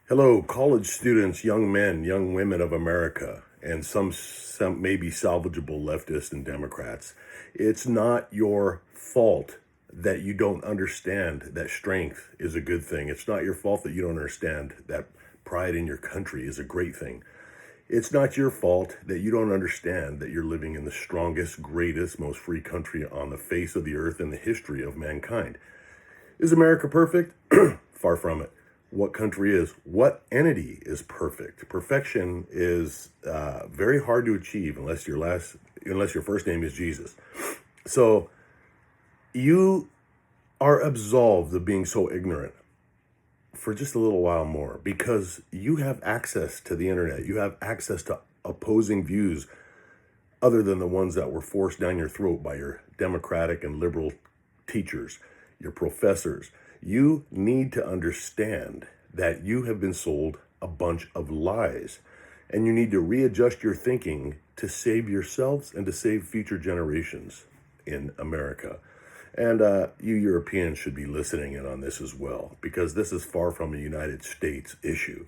Hello, college students, young men, young women of America, and some maybe salvageable leftists and Democrats. It's not your fault that you don't understand that strength is a good thing. It's not your fault that you don't understand that pride in your country is a great thing. It's not your fault that you don't understand that you're living in the strongest, greatest, most free country on the face of the earth in the history of mankind. Is America perfect? Far from it. What country is? What entity is perfect? Perfection is very hard to achieve unless your first name is Jesus. So you are absolved of being so ignorant for just a little while more because you have access to the internet. You have access to opposing views other than the ones that were forced down your throat by your Democratic and liberal teachers, your professors. You need to understand that you have been sold a bunch of lies, and you need to readjust your thinking to save yourselves and to save future generations in America. And you Europeans should be listening in on this as well, because this is far from a United States issue.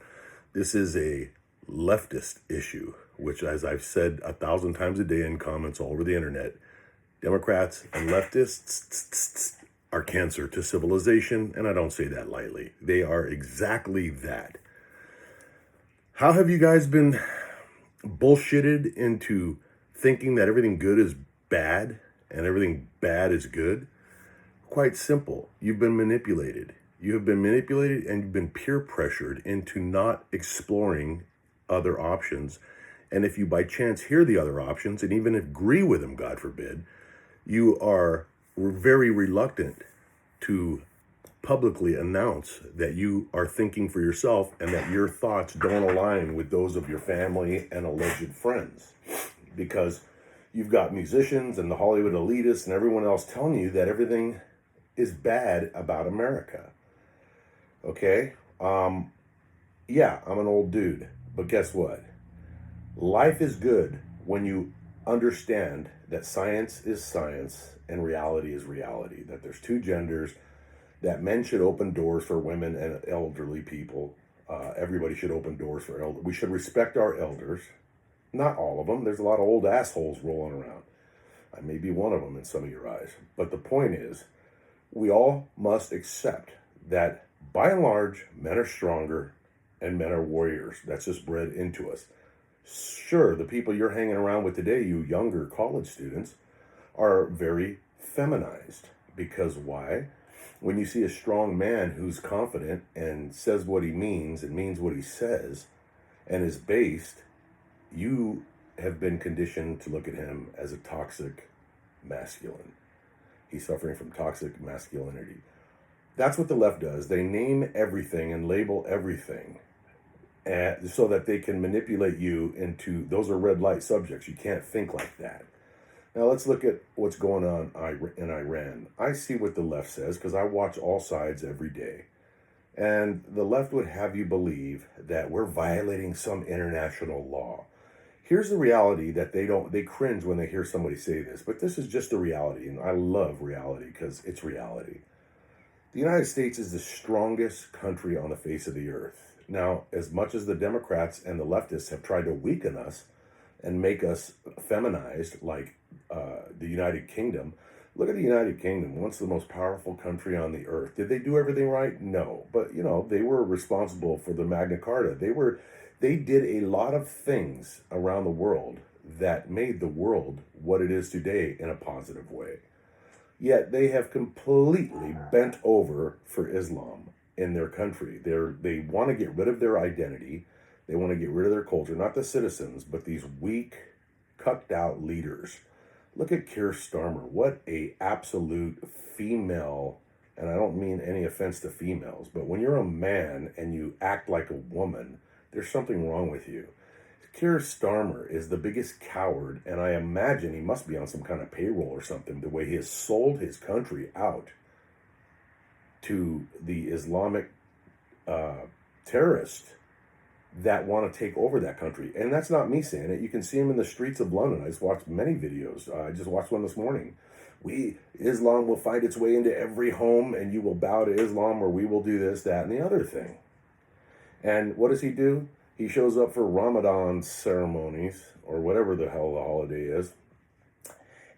This is a leftist issue, which, as I've said 1,000 times a day in comments all over the internet, Democrats and leftists are cancer to civilization, and I don't say that lightly. They are exactly that. How have you guys been bullshitted into thinking that everything good is bad and everything bad is good? Quite simple. You've been manipulated. You have been manipulated and you've been peer pressured into not exploring other options. And if you by chance hear the other options and even agree with them, God forbid, you are very reluctant to publicly announce that you are thinking for yourself and that your thoughts don't align with those of your family and alleged friends. Because you've got musicians and the Hollywood elitists and everyone else telling you that everything is bad about America. Okay? Yeah, I'm an old dude, but guess what? Life is good when you understand that science is science and reality is reality, that there's two genders, that men should open doors for women and elderly people. Everybody should open doors for elders. We should respect our elders. Not all of them. There's a lot of old assholes rolling around. I may be one of them in some of your eyes. But the point is, we all must accept that by and large, men are stronger and men are warriors. That's just bred into us. Sure, the people you're hanging around with today, you younger college students, are very feminized. Because why? When you see a strong man who's confident and says what he means and means what he says and is based, you have been conditioned to look at him as a toxic masculine. He's suffering from toxic masculinity. That's what the left does. They name everything and label everything so that they can manipulate you into, those are red light subjects. You can't think like that. Now let's look at what's going on in Iran. I see what the left says because I watch all sides every day. And the left would have you believe that we're violating some international law. Here's the reality that they cringe when they hear somebody say this, but this is just the reality, and I love reality because it's reality. The United States is the strongest country on the face of the earth. Now, as much as the Democrats and the leftists have tried to weaken us and make us feminized like the United Kingdom, look at the United Kingdom, once the most powerful country on the earth. Did they do everything right? No. But, they were responsible for the Magna Carta. They did a lot of things around the world that made the world what it is today in a positive way. Yet they have completely bent over for Islam in their country. They want to get rid of their identity. They want to get rid of their culture, not the citizens, but these weak, cucked out leaders. Look at Keir Starmer. What a absolute female, and I don't mean any offense to females, but when you're a man and you act like a woman, there's something wrong with you. Keir Starmer is the biggest coward, and I imagine he must be on some kind of payroll or something, the way he has sold his country out to the Islamic terrorists that want to take over that country. And that's not me saying it. You can see him in the streets of London. I just watched many videos. I just watched one this morning. Islam will find its way into every home, and you will bow to Islam, or we will do this, that, and the other thing. And what does he do? He shows up for Ramadan ceremonies or whatever the hell the holiday is.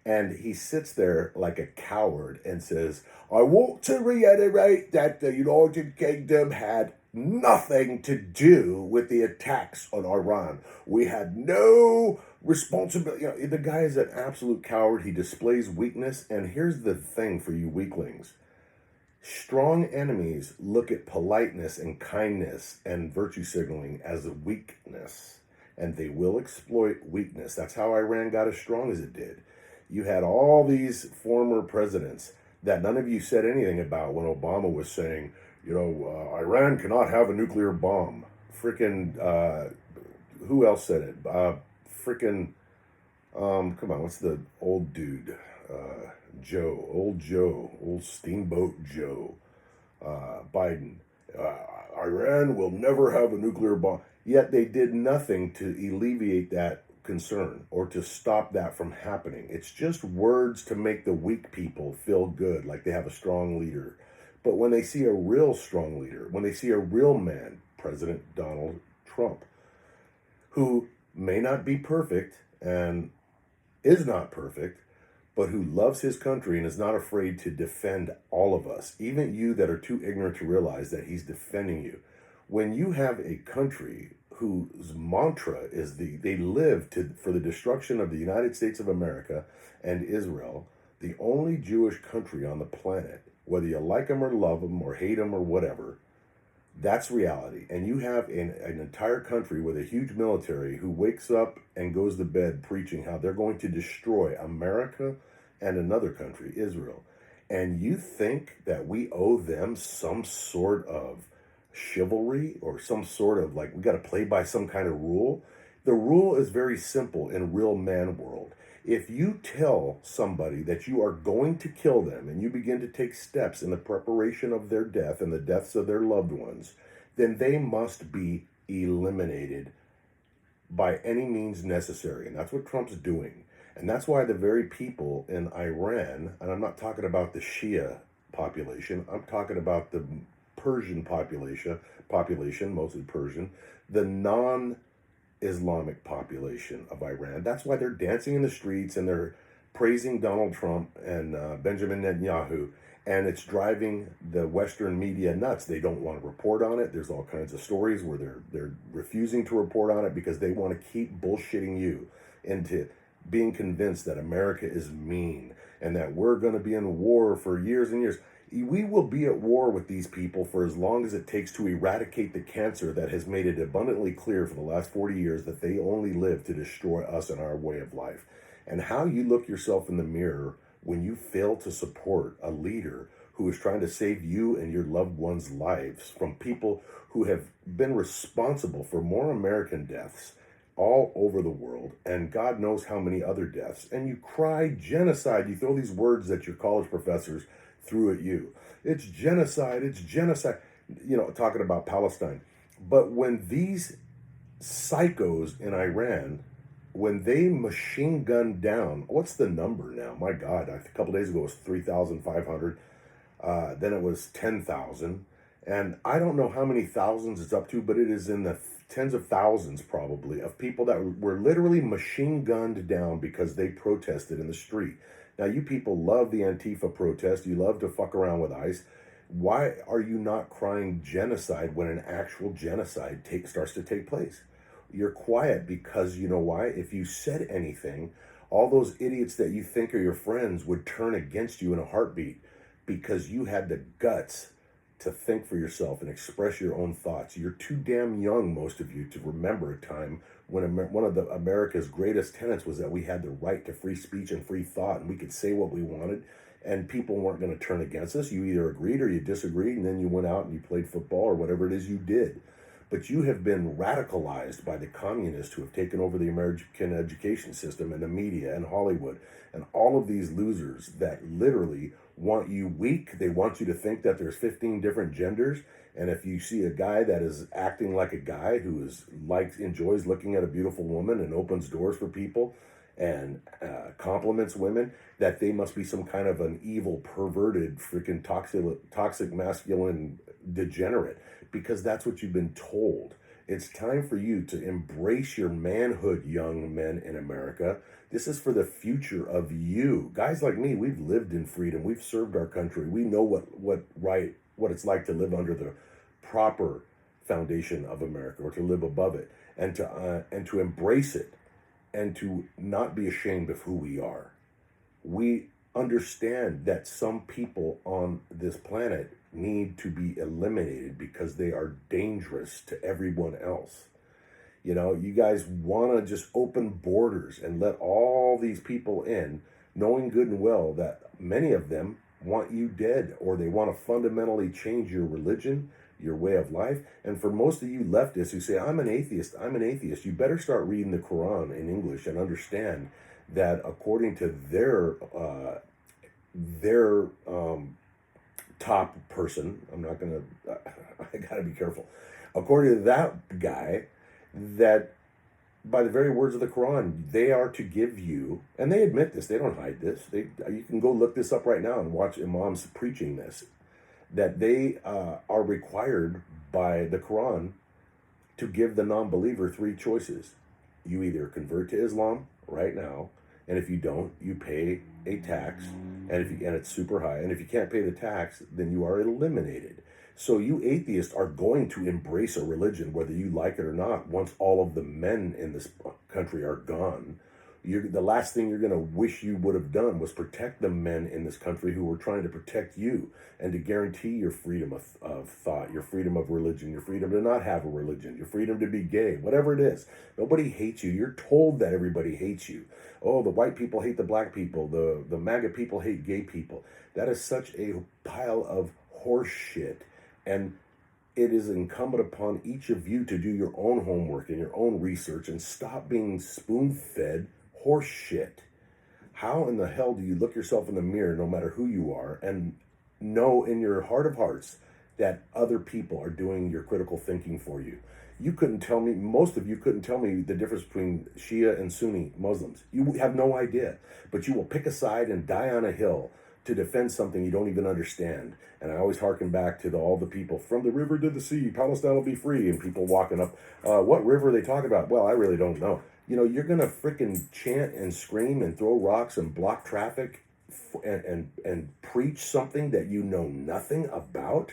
And he sits there like a coward and says, I want to reiterate that the United Kingdom had nothing to do with the attacks on Iran. We had no responsibility. The guy is an absolute coward. He displays weakness. And here's the thing for you weaklings. Strong enemies look at politeness and kindness and virtue signaling as a weakness, and they will exploit weakness. That's how Iran got as strong as it did. You had all these former presidents that none of you said anything about when Obama was saying, Iran cannot have a nuclear bomb. Who else said it? Come on, what's the old dude? Old Steamboat Joe, Biden. Iran will never have a nuclear bomb. Yet they did nothing to alleviate that concern or to stop that from happening. It's just words to make the weak people feel good, like they have a strong leader. But when they see a real strong leader, when they see a real man, President Donald Trump, who may not be perfect and is not perfect, but who loves his country and is not afraid to defend all of us, even you that are too ignorant to realize that he's defending you. When you have a country whose mantra is they live for the destruction of the United States of America and Israel, the only Jewish country on the planet, whether you like them or love them or hate them or whatever, that's reality. And you have an entire country with a huge military who wakes up and goes to bed preaching how they're going to destroy America and another country, Israel. And you think that we owe them some sort of chivalry or some sort of we got to play by some kind of rule? The rule is very simple in real man world. If you tell somebody that you are going to kill them and you begin to take steps in the preparation of their death and the deaths of their loved ones, then they must be eliminated by any means necessary. And that's what Trump's doing. And that's why the very people in Iran, and I'm not talking about the Shia population, I'm talking about the Persian population, mostly Persian, the non-Islamic population of Iran. That's why they're dancing in the streets and they're praising Donald Trump and Benjamin Netanyahu. And it's driving the Western media nuts. They don't want to report on it. There's all kinds of stories where they're refusing to report on it because they want to keep bullshitting you into being convinced that America is mean and that we're going to be in war for years and years. We will be at war with these people for as long as it takes to eradicate the cancer that has made it abundantly clear for the last 40 years that they only live to destroy us and our way of life. And how you look yourself in the mirror when you fail to support a leader who is trying to save you and your loved ones' lives from people who have been responsible for more American deaths all over the world, and God knows how many other deaths. And you cry genocide. You throw these words that your college professors threw at you. It's genocide. It's genocide. Talking about Palestine. But when these psychos in Iran, when they machine gunned down, what's the number now? My God, a couple days ago it was 3,500. Then it was 10,000. And I don't know how many thousands it's up to, but it is in the tens of thousands probably of people that were literally machine gunned down because they protested in the street. Now, you people love the Antifa protest. You love to fuck around with ICE. Why are you not crying genocide when an actual genocide starts to take place? You're quiet because you know why? If you said anything, all those idiots that you think are your friends would turn against you in a heartbeat because you had the guts to think for yourself and express your own thoughts. You're too damn young, most of you, to remember a time when one of America's greatest tenets was that we had the right to free speech and free thought, and we could say what we wanted, and people weren't going to turn against us. You either agreed or you disagreed, and then you went out and you played football or whatever it is you did. But you have been radicalized by the communists who have taken over the American education system and the media and Hollywood and all of these losers that literally want you weak. They want you to think that there's 15 different genders. And if you see a guy that is acting like a guy who enjoys looking at a beautiful woman and opens doors for people and compliments women, that they must be some kind of an evil, perverted, freaking toxic masculine degenerate. because that's what you've been told. It's time for you to embrace your manhood, young men in America. This is for the future of you. Guys like me, we've lived in freedom. We've served our country. We know what it's like to live under the proper foundation of America, or to live above it, and to embrace it, and to not be ashamed of who we are. We understand that some people on this planet need to be eliminated because they are dangerous to everyone else. You know, you guys want to just open borders and let all these people in, knowing good and well that many of them want you dead, or they want to fundamentally change your religion, your way of life. And for most of you leftists who say, I'm an atheist, you better start reading the Quran in English and understand that according to their top person, I gotta be careful, according to that guy, that by the very words of the Quran, they are to give you, and they admit this, they don't hide this, you can go look this up right now and watch imams preaching this, that they are required by the Quran to give the non-believer three choices. You either convert to Islam right now, and if you don't, you pay a tax, and it's super high. And if you can't pay the tax, then you are eliminated. So you atheists are going to embrace a religion, whether you like it or not. Once all of the men in this country are gone, the last thing you're going to wish you would have done was protect the men in this country who were trying to protect you, and to guarantee your freedom of thought, your freedom of religion, your freedom to not have a religion, your freedom to be gay, whatever it is. Nobody hates you. You're told that everybody hates you. Oh, the white people hate the black people. The MAGA people hate gay people. That is such a pile of horse shit. And it is incumbent upon each of you to do your own homework and your own research and stop being spoon-fed horse shit. How in the hell do you look yourself in the mirror, no matter who you are, and know in your heart of hearts that other people are doing your critical thinking for you? You couldn't tell me, most of you couldn't tell me the difference between Shia and Sunni Muslims. You have no idea, but you will pick a side and die on a hill to defend something you don't even understand. And I always harken back to all the people from the river to the sea, Palestine will be free, and people walking up, what river are they talking about? Well, I really don't know. You know, you're going to freaking chant and scream and throw rocks and block traffic and preach something that you know nothing about?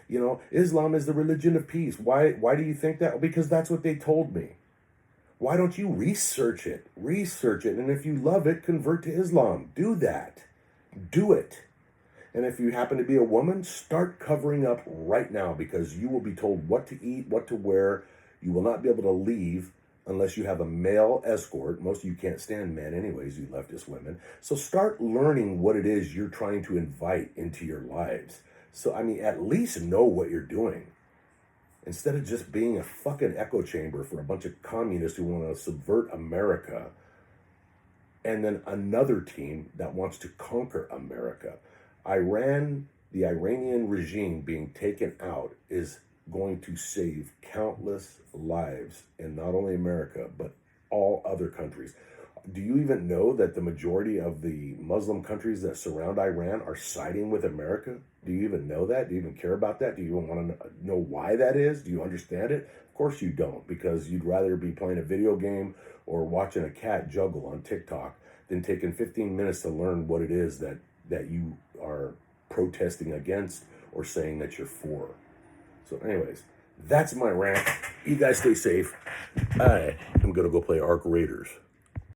You know, Islam is the religion of peace. Why do you think that? Because that's what they told me. Why don't you research it? Research it. And if you love it, convert to Islam. Do that. Do it. And if you happen to be a woman, start covering up right now, because you will be told what to eat, what to wear. You will not be able to leave unless you have a male escort. Most of you can't stand men anyways, you leftist women. So start learning what it is you're trying to invite into your lives. So, I mean, at least know what you're doing, instead of just being a fucking echo chamber for a bunch of communists who want to subvert America, and then another team that wants to conquer America. The Iranian regime being taken out is going to save countless lives in not only America, but all other countries. Do you even know that the majority of the Muslim countries that surround Iran are siding with America? Do you even know that? Do you even care about that? Do you even want to know why that is? Do you understand it? Of course you don't, because you'd rather be playing a video game or watching a cat juggle on TikTok than taking 15 minutes to learn what it is that you are protesting against or saying that you're for. So anyways, that's my rant. You guys stay safe. I am going to go play Ark Raiders.